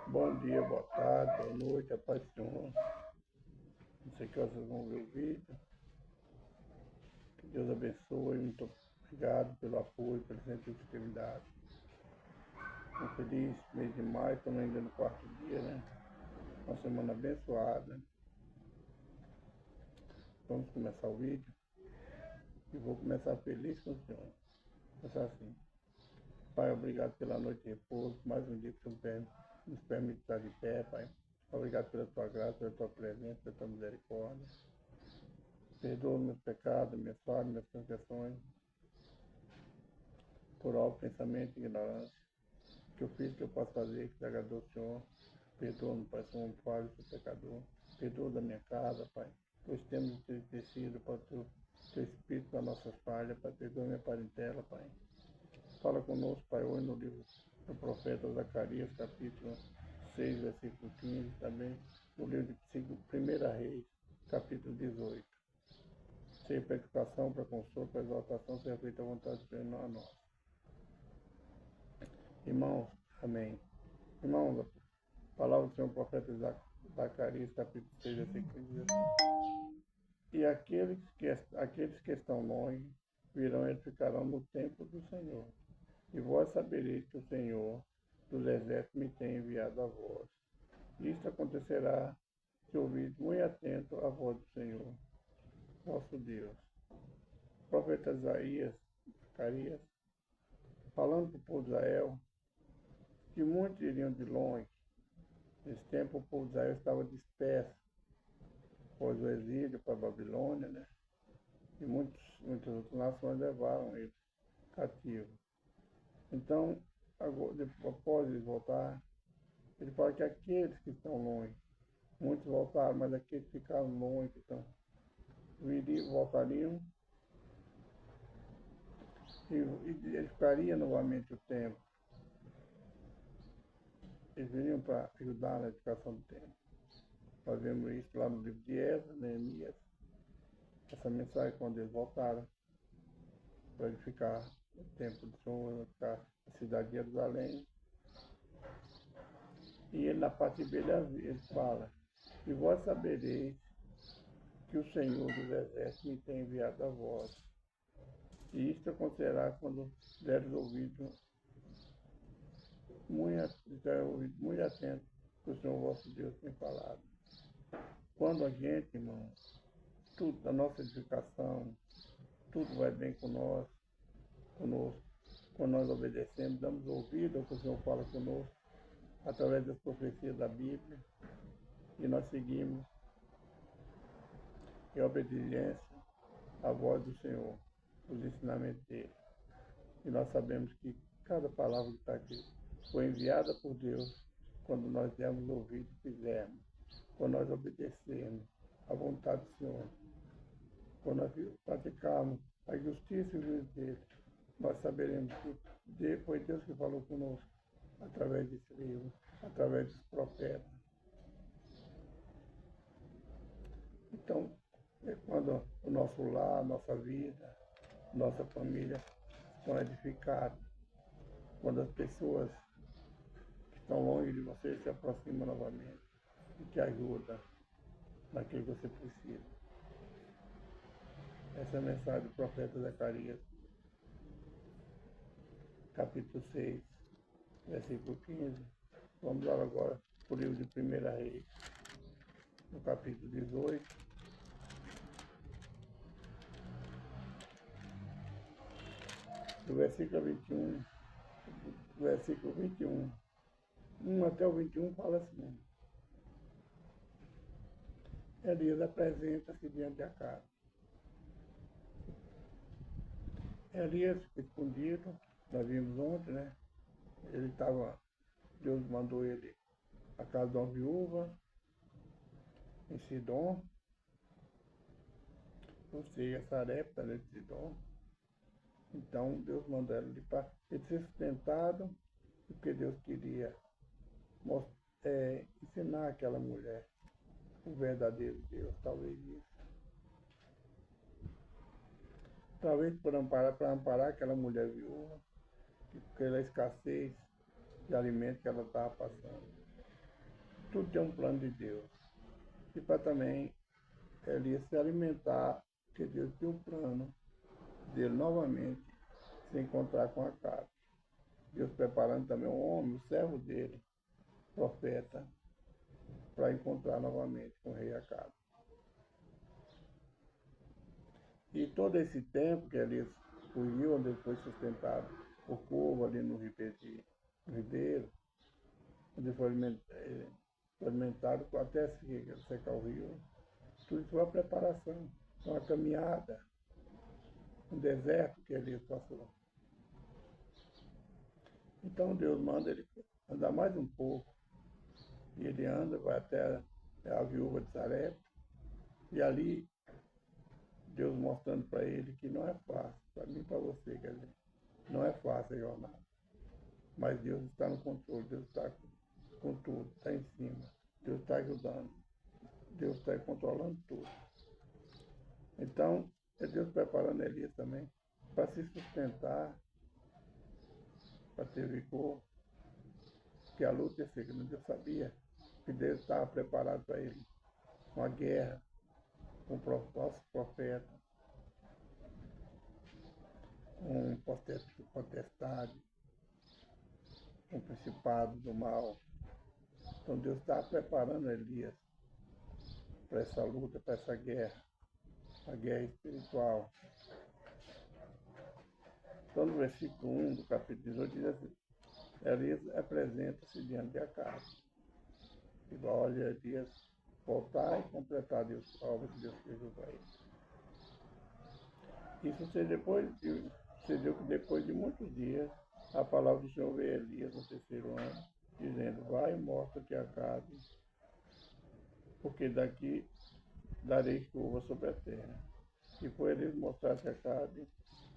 Bom dia, boa tarde, boa noite, a paz do Senhor. Não sei que horas vocês vão ver o vídeo. Que Deus abençoe. Muito obrigado pelo apoio, pela sensibilidade. Um feliz mês de maio, estamos ainda no quarto dia, né? Uma semana abençoada. Vamos começar o vídeo. E vou começar feliz com o Senhor. Começar assim. Pai, obrigado pela noite de repouso, mais um dia que o Senhor nos permite estar de pé, Pai. Obrigado pela tua graça, pela tua presença, pela tua misericórdia. Perdoa meus pecados, minhas falhas, minhas transgressões, por alto pensamento e ignorância. Que eu fiz, que eu posso fazer, que te agradou o Senhor. Perdoa-me, Pai, sou um falho, sou pecador. Perdoa da minha casa, Pai. Pois temos tecido para o teu Espírito, para nossas falhas, Pai. Perdoa minha parentela, Pai. Fala conosco, Pai, hoje no livro do profeta Zacarias, capítulo 6, versículo 15, também no livro de 1 Reis, capítulo 18. Seja para edificação, para consolo, para exaltação, seja feita a vontade do Senhor, não a nós. Irmãos, amém. Irmãos, a palavra do Senhor profeta Zacarias, capítulo 6, versículo 15. E aqueles que estão longe virão e ficarão no templo do Senhor. E vós sabereis que o Senhor dos exércitos me tem enviado a vós. Isto acontecerá se ouvides muito atento à voz do Senhor, vosso Deus. O profeta Zacarias, falando para o povo de Israel, que muitos iriam de longe. Nesse tempo o povo de Israel estava disperso, após o exílio para a Babilônia, né? E muitas outras nações levaram eles cativos. Então, após eles voltar, ele fala que aqueles que estão longe, muitos voltaram, mas aqueles que ficaram longe, então, voltariam e edificariam novamente o templo. Eles viriam para ajudar na edificação do templo. Nós vemos isso lá no livro de Esdras, Neemias. Essa mensagem quando eles voltaram para edificar o templo do Senhor, edificar a cidade de Jerusalém. E ele, na parte B, ele fala: e vós sabereis que o Senhor dos exércitos me tem enviado a vós. E isto acontecerá quando deres ouvido muito atento que o Senhor vosso Deus tem falado. Quando a gente, irmão, tudo da nossa edificação, tudo vai bem conosco, quando nós obedecemos, damos ouvido ao que o Senhor fala conosco, através das profecias da Bíblia, e nós seguimos em obediência à voz do Senhor, os ensinamentos dele. E nós sabemos que cada palavra que está aqui foi enviada por Deus quando nós demos ouvido e fizermos, quando nós obedecermos à vontade do Senhor, quando nós praticarmos a justiça e o juízo dele, nós saberemos que foi Deus que falou conosco através desse livro, através dos profetas. Então, é quando o nosso lar, nossa vida, nossa família estão edificadas, quando as pessoas que estão longe de você se aproximam novamente e te ajudam naquilo que você precisa. Essa é a mensagem do profeta Zacarias, capítulo 6, versículo 15. Vamos lá agora para o livro de 1 Reis, no capítulo 18. Do versículo 21, versículo 21, 1 até o 21 fala assim: Elias apresenta-se diante de Acabe. Elias escondido, nós vimos ontem, né? Ele estava, Deus mandou ele à casa de uma viúva, em Sidom, ou seja, Sarepta, né, de Sidom. Então Deus mandou ele para ele ser sustentado, porque Deus queria ensinar aquela mulher o verdadeiro Deus, talvez isso. Talvez para amparar aquela mulher viúva, pela escassez de alimento que ela estava passando. Tudo tem um plano de Deus. E para também Elias se alimentar, porque Deus tem um plano dele novamente se encontrar com Acabe. Deus preparando também um homem, o servo dele, profeta, para encontrar novamente com o rei Acabe. E todo esse tempo que Elias fugiu, onde ele foi sustentado o povo ali no ribeiro, onde foi alimentado até secar o rio, tudo isso foi uma preparação, uma caminhada, um deserto que Elias passou. Então Deus manda ele andar mais um pouco. E ele anda, vai até a viúva de Sarepta, e ali Deus mostrando para ele que não é fácil, para mim e para você, quer dizer, não é fácil a jornada. Mas Deus está no controle, Deus está com tudo, está em cima, Deus está ajudando, Deus está controlando tudo. Então, é Deus preparando Elias também para se sustentar, para ter vigor, que a luta é segura. Deus sabia que Deus estava preparado para ele uma guerra com o nosso profeta, um potestade, um principado do mal. Então Deus estava preparando Elias para essa luta, para essa guerra, a guerra espiritual. Então no versículo 1 do capítulo 18 diz assim, Elias apresenta-se diante de Acabe. E olha Elias voltar e completar as obras que Deus fez para ele. Isso sucedeu que depois de muitos dias, a palavra do Senhor veio a Elias no terceiro ano, dizendo, vai e mostra-te a Acabe, porque daqui darei chuva sobre a terra. E foi Elias mostrar-se a Acabe,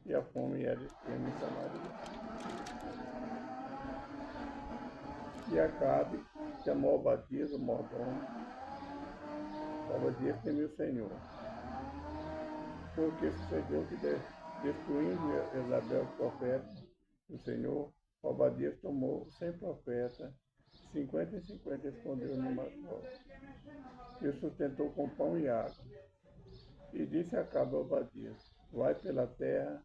e a fome era extrema em Samaria. E Acabe chamou Obadias, o mordomo. Obadias temeu o Senhor, porque sucedeu que destruindo Jezabel, o profeta do Senhor, Obadias tomou 100 profetas, 50 e 50 escondeu numa cova, e o sustentou com pão e água. E disse Acabe a Obadias, vai pela terra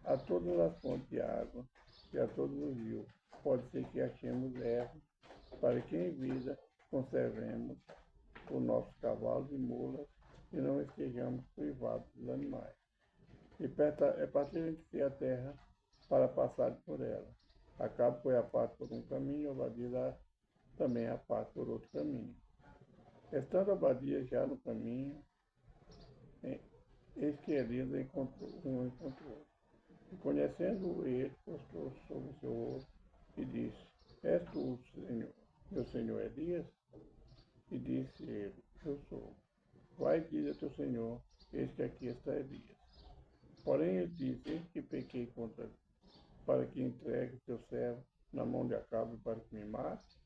a todas as fontes de água e a todos os rios. Pode ser que achemos erva, para que em vida conservemos os nossos cavalos e mulas e não estejamos privados dos animais. E paciente a terra para passar por ela. Acabe foi a parte por um caminho e Obadias também a parte por outro caminho. Estando Obadias já no caminho, eis que Elias encontrou. E conhecendo ele, postou sobre o seu rosto e disse, és tu, Senhor, meu senhor Elias? E disse ele, eu sou. Vai e diz a teu senhor, eis que aqui está Elias. Porém ele disse, eis que pequei contra para que entregue o teu servo na mão de Acabe para que me mate.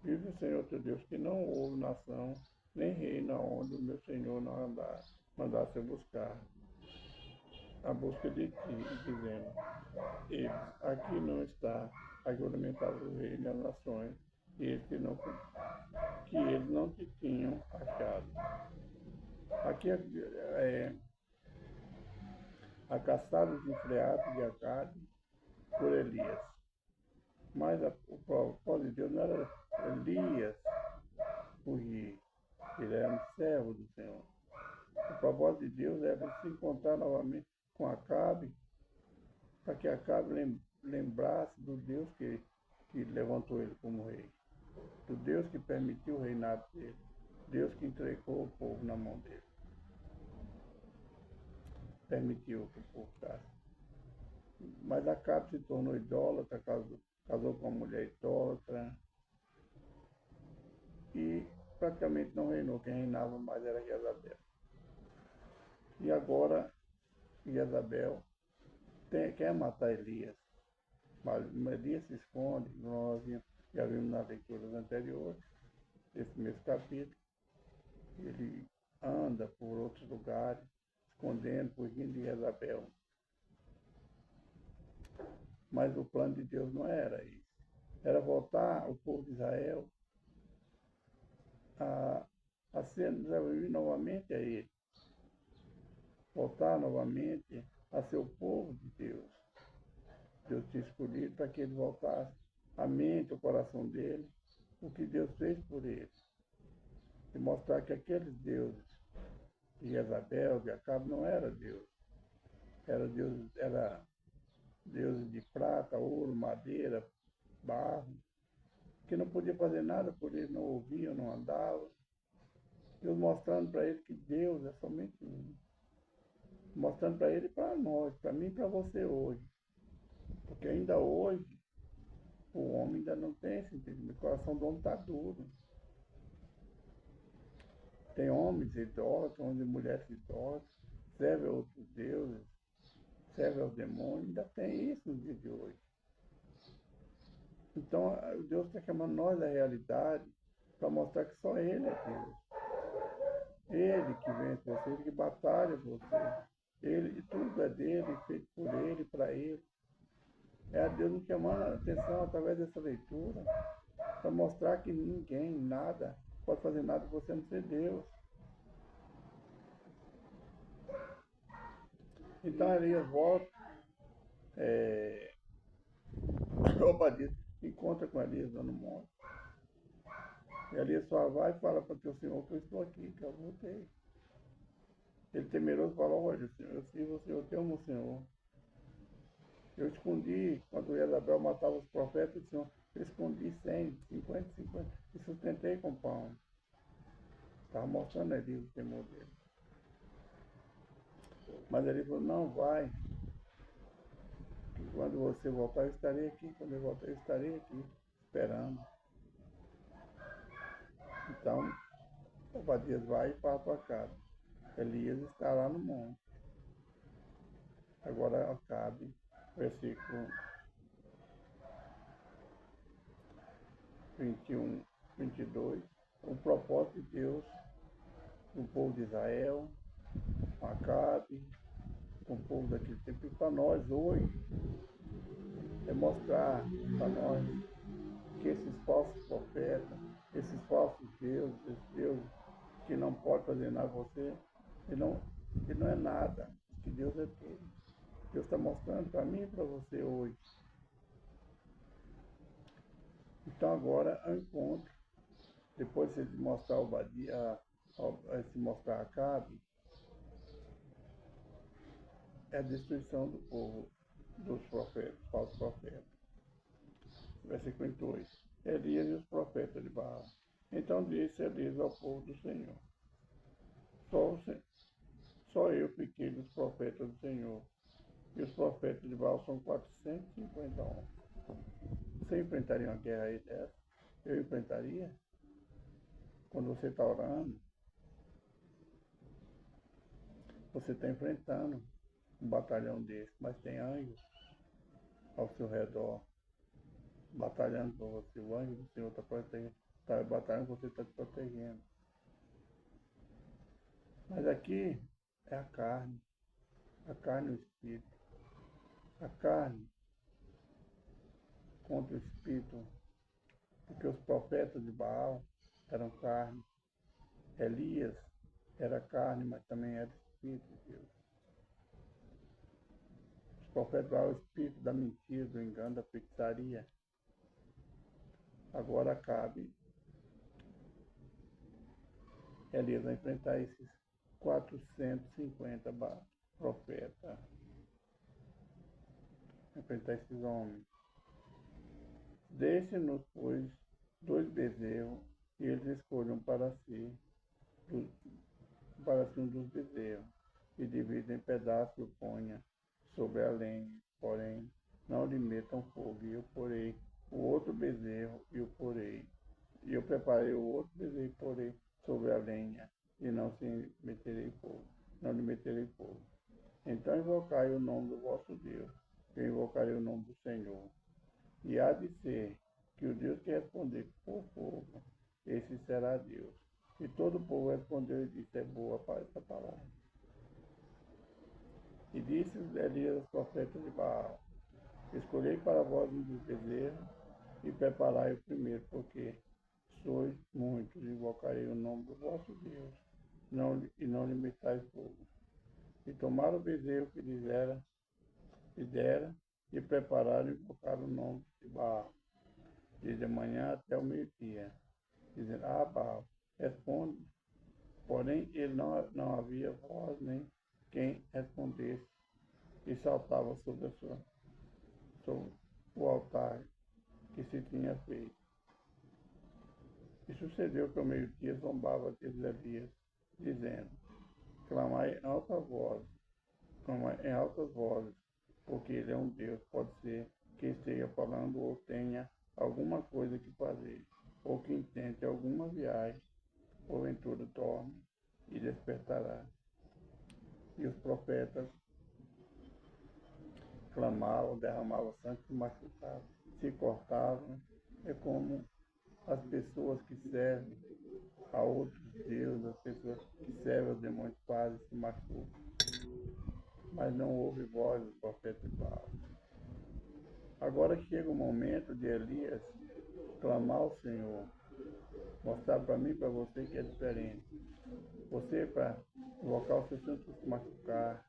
Vive o Senhor teu Deus, que não houve nação, nem reino onde o meu senhor não mandasse eu buscar a busca de ti, dizendo, eles, aqui não está a juramentar o rei das nações, e eles que eles não te tinham achado. Aqui a caçada desenfreada de Acabe por Elias. Mas o propósito de Deus não era Elias fugir, ele era um servo do Senhor. O propósito de Deus era se encontrar novamente com Acabe, para que Acabe lembrasse do Deus que levantou ele como rei, do Deus que permitiu o reinado dele, Deus que entregou o povo na mão dele, permitiu que o povo ficasse. Mas Acabe se tornou idólatra, casou com uma mulher idólatra e praticamente não reinou. Quem reinava mais era Jezabel. E agora Jezabel quer matar Elias. Mas Elias se esconde, nós já vimos nas leituras anteriores, desse mesmo capítulo. Ele anda por outros lugares, escondendo, fugindo de Jezabel. Mas o plano de Deus não era isso. Era voltar o povo de Israel a, a ser desenvolvido novamente a Ele, voltar novamente a ser o povo de Deus. Deus te escolhido para que ele voltasse a mente, o coração dele, o que Deus fez por ele. E mostrar que aqueles deuses de Jezabel, de Acabe, não era Deus. Era deuses de prata, ouro, madeira, barro, que não podia fazer nada por ele, não ouviam, não andavam. Deus mostrando para ele que Deus é somente um. Mostrando para ele e para nós, para mim e para você hoje. Porque ainda hoje, o homem ainda não tem esse entendimento. O coração do homem está duro. Tem homens idólatras, homens e mulheres idólatras, servem a outros deuses, servem aos demônios, ainda tem isso no dia de hoje. Então, Deus está chamando nós da realidade para mostrar que só Ele é Deus. Ele que vence você, Ele que batalha por você. Ele, tudo é dele, feito por Ele, para Ele. É a Deus nos chamando a atenção através dessa leitura, para mostrar que ninguém, nada, pode fazer nada por você não ser Deus. Então Elias volta, Obadias encontra com Elias lá no monte. E Elias só vai e fala para o teu Senhor que eu estou aqui, que eu voltei. Ele temeroso falou, olha, Senhor, eu sirvo o Senhor, eu te amo o Senhor. Eu escondi, quando Jezabel matava os profetas do Senhor, eu escondi 100, 50, e sustentei com pão. Estava mostrando a Elias o temor dele. Mas ele falou, não, vai. Quando você voltar, eu estarei aqui. Quando eu voltar, eu estarei aqui, esperando. Então, Obadias vai e para a casa. Elias está lá no monte. Agora Acabe, versículo 21, 22. O propósito de Deus, o povo de Israel, Acabe, o povo daquele tempo, e para nós hoje, é mostrar para nós que esses falsos profetas, esses falsos deuses, esses deuses que não podem fazer nada por você, que não é nada, que Deus é tudo. Deus está mostrando para mim e para você hoje. Então agora é o encontro. Depois de mostrar se mostrar Acabe, é a destruição do povo, dos profetas, falsos profetas. Versículo 22. Elias e os profetas de Baal. Então disse Elias ao povo do Senhor: Só eu fiquei dos profetas do Senhor, e os profetas de Baal são 450 homens. Você enfrentaria uma guerra aí dessa? Eu enfrentaria? Quando você está orando, você está enfrentando um batalhão desse, mas tem anjos ao seu redor, batalhando por você. O anjo do Senhor está protegendo, está batalhando, você está te protegendo. Mas aqui é a carne e o espírito. A carne contra o espírito, porque os profetas de Baal eram carne. Elias era carne, mas também era espírito de Deus. Os profetas de Baal, o espírito da mentira, do engano, da feitiçaria. Agora cabe Elias vai enfrentar esses 450 profetas. Enfrentar esses homens. Deixe-nos, pois, 2 bezerros, e eles escolham para si um dos bezerros, e dividem em pedaços e o ponha sobre a lenha, porém não lhe metam fogo, e eu porei o outro bezerro, e eu preparei o outro bezerro e porei sobre a lenha, e não lhe meterei fogo. Então invocai o nome do vosso Deus, eu invocarei o nome do Senhor. E há de ser que o Deus que responder por fogo, esse será Deus. E todo o povo respondeu e disse, é boa para essa palavra. E disse Elias aos profetas de Baal, escolhei para vós um dos bezerros, e preparai o primeiro, porque sois muitos, e invocarei invocarei o nome do vosso Deus, e não limitais fogo. E tomaram o bezerro que lhes dera, e prepararam e invocaram o nome de Baal, desde a manhã até o meio-dia, dizendo, Baal, responde. Porém, ele não havia voz nem quem respondesse, e saltava sobre o altar que se tinha feito. E sucedeu que ao meio-dia zombava deles Elias, dizendo, clamai em altas vozes, porque ele é um Deus, pode ser que esteja falando ou tenha alguma coisa que fazer, ou que intente alguma viagem, porventura dorme e despertará. E os profetas clamavam, derramavam sangue, se machucavam, se cortavam. É como as pessoas que servem a outros deuses, as pessoas que servem aos demônios fazem, se machucam. Mas não houve voz dos profetas de Baal. Agora chega o momento de Elias clamar ao Senhor, mostrar para mim e para você que é diferente. Você, para invocar o seu Senhor, se machucar,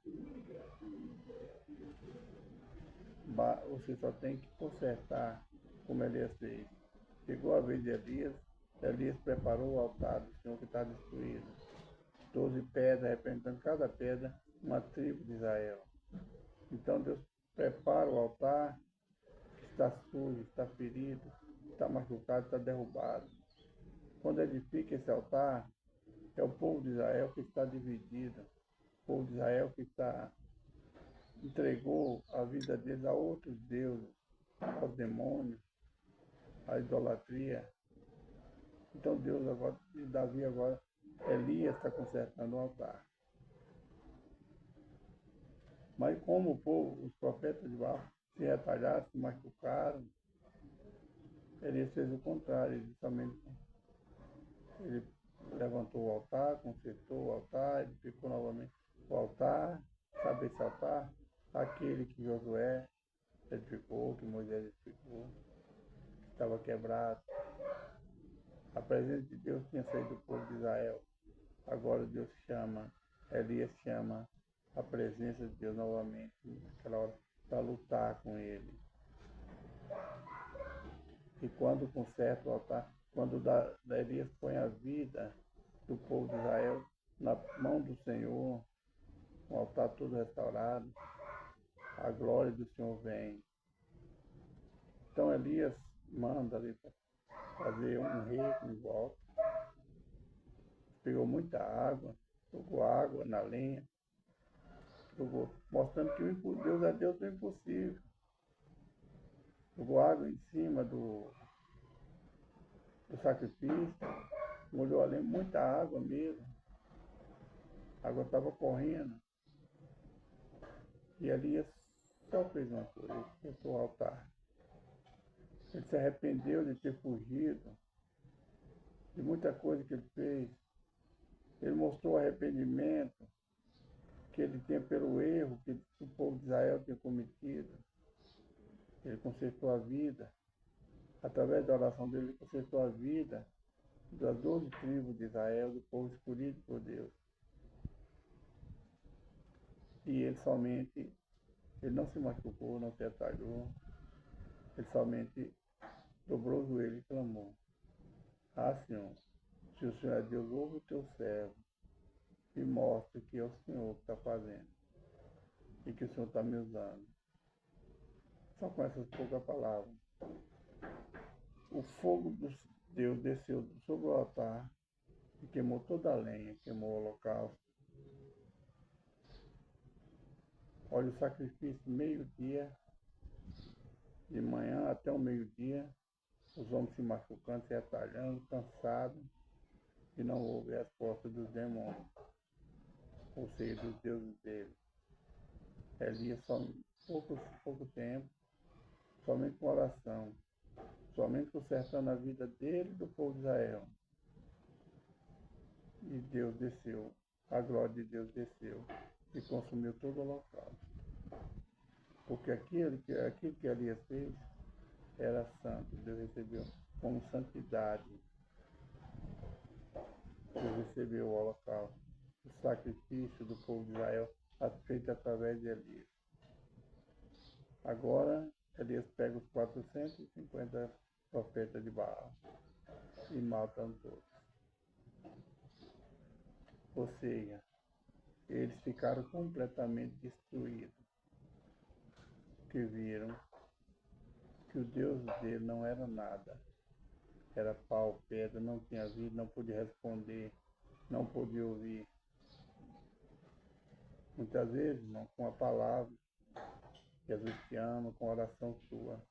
você só tem que consertar como Elias fez. Chegou a vez de Elias preparou o altar do Senhor que está destruído. 12 pedras, representando cada pedra uma tribo de Israel. Então Deus prepara o altar que está sujo, está ferido, está machucado, está derrubado. Quando edifica esse altar, é o povo de Israel que está dividido. O povo de Israel que entregou a vida deles a outros deuses, aos demônios, à idolatria. Então Deus agora, e Davi agora, Elias está consertando o altar. Mas como o povo, os profetas de Baal, se retalharam, se machucaram, Elias fez o contrário, ele levantou o altar, consertou o altar, edificou novamente o altar. Sabe esse altar? Aquele que Josué edificou, que Moisés edificou, que estava quebrado. A presença de Deus tinha saído do povo de Israel. Agora Elias chama a presença de Deus novamente, naquela hora, para lutar com ele. E quando conserta o altar, quando Elias põe a vida do povo de Israel na mão do Senhor, o altar todo restaurado, a glória do Senhor vem. Então Elias manda ali fazer um reco em volta, pegou muita água, jogou água na lenha, mostrando que Deus é Deus do impossível. Jogou água em cima do sacrifício, molhou ali muita água mesmo. A água estava correndo. E Elias só fez uma coisa, fechou o altar. Ele se arrependeu de ter fugido, de muita coisa que ele fez. Ele mostrou o arrependimento que ele tinha pelo erro que o povo de Israel tinha cometido. Ele consertou a vida. Através da oração dele, ele consertou a vida das 12 tribos de Israel, do povo escolhido por Deus. E ele não se machucou, não se atalhou. Ele somente dobrou o joelho e clamou. Senhor, se o Senhor é Deus, ouve o teu servo e mostra que é o Senhor que está fazendo e que o Senhor está me usando. Só com essas poucas palavras. O fogo de Deus desceu sobre o altar e queimou toda a lenha, queimou o holocausto. Olha o sacrifício, meio-dia, de manhã até o meio-dia, os homens se machucando, se atalhando, cansados, e não houve as resposta dos demônios, ou seja, dos deuses dele. Elias, só pouco tempo, somente com oração, somente consertando a vida dele e do povo de Israel. E Deus desceu, a glória de Deus desceu e consumiu todo o holocausto. Porque aquilo que Elias fez era santo, Deus recebeu como santidade. Deus recebeu o holocausto, o sacrifício do povo de Israel, feito através de Elias. Agora, Elias pega os 450 profetas de Baal e matam todos. Ou seja, eles ficaram completamente destruídos, que viram que o Deus dele não era nada. Era pau, pedra, não tinha vida, não podia responder, não podia ouvir. Muitas vezes, irmão, com a palavra, Jesus te ama, com a oração sua,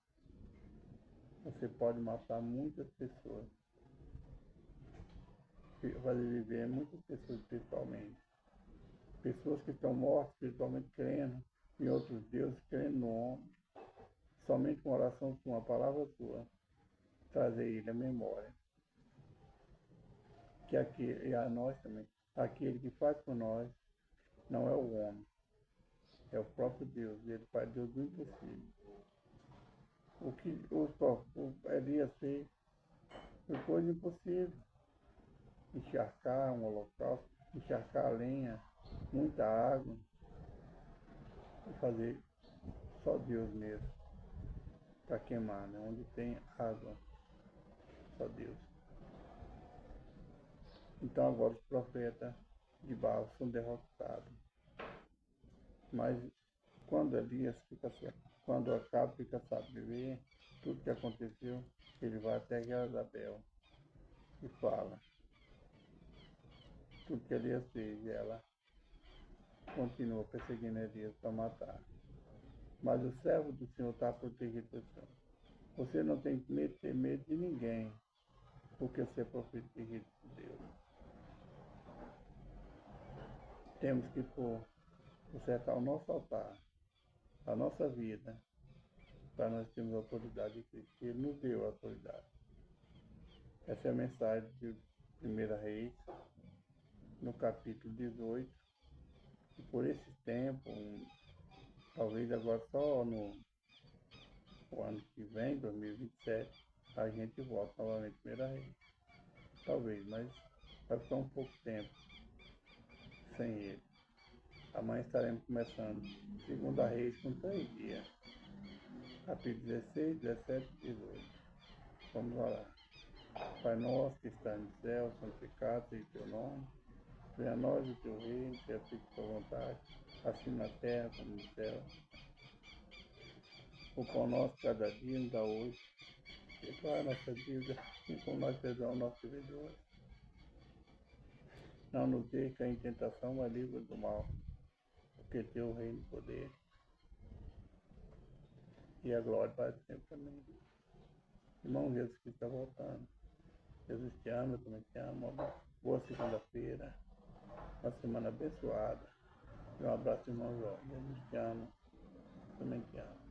você pode matar muitas pessoas, fazer viver muitas pessoas espiritualmente. Pessoas que estão mortas espiritualmente crendo em outros deuses, crendo no homem, somente com a oração sua, uma palavra sua, trazer ele à memória. Que aquele, e a nós também, aquele que faz por nós não é o homem, é o próprio Deus, ele faz Deus do impossível. O que o Elias fez foi coisa impossível. Encharcar um holocausto, encharcar a lenha, muita água, e fazer só Deus mesmo para queimar, né? Onde tem água, só Deus. Então agora os profetas de Baal são derrotados. Mas quando Elias quando Acabe fica sabendo tudo que aconteceu, ele vai até Jezabel e fala tudo que Elias fez, e ela continua perseguindo Elias para matar. Mas o servo do Senhor está protegido do Senhor. Você não tem que ter medo de ninguém, porque você é protegido por Deus. Temos que consertar o nosso altar, a nossa vida, para nós termos a autoridade de Cristo. Ele nos deu a autoridade. Essa é a mensagem de 1 Reis, no capítulo 18. E por esse tempo, talvez agora só no ano que vem, 2027, a gente volta novamente 1 Reis. Talvez, mas vai ficar um pouco tempo sem ele. Amanhã estaremos começando 2 Reis com 3 dias. Capítulo 16, 17 e 18. Vamos orar. Pai nosso que está no céu, santificado seja o teu nome. Venha a nós o teu reino, seja feita a tua vontade, assim na terra como no céu. O pão nosso cada dia nos dá hoje. Perdoa a nossa dívida, assim como nós perdoamos nossos devedores. Não nos deixe cair em tentação, mas livra do mal. Porque teu reino, o poder e a glória para sempre também. Irmão, Jesus que está voltando. Jesus te ama, eu também te amo. Boa segunda-feira. Uma semana abençoada. Um abraço, irmão João. Jesus te ama, eu também te amo.